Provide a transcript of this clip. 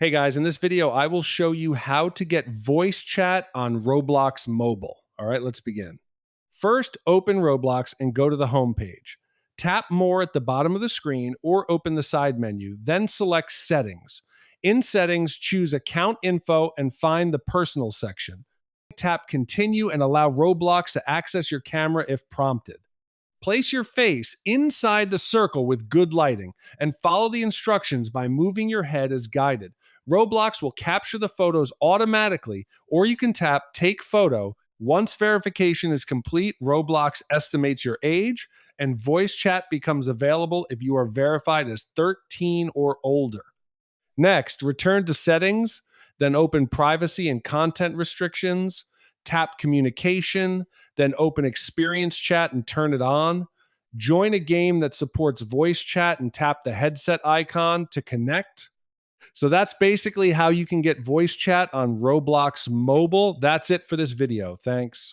Hey guys, in this video, I will show you how to get voice chat on Roblox mobile. All right, let's begin. First, open Roblox and go to the home page. Tap More at the bottom of the screen or open the side menu, then select Settings. In Settings, choose Account Info and find the Personal section. Tap Continue and allow Roblox to access your camera if prompted. Place your face inside the circle with good lighting and follow the instructions by moving your head as guided. Roblox will capture the photos automatically, or you can tap Take Photo. Once verification is complete, Roblox estimates your age, and voice chat becomes available if you are verified as 13 or older. Next, return to Settings, then open Privacy and Content Restrictions, tap Communication, then open Experience Chat and turn it on. Join a game that supports voice chat and tap the headset icon to connect. So that's basically how you can get voice chat on Roblox mobile. That's it for this video. Thanks.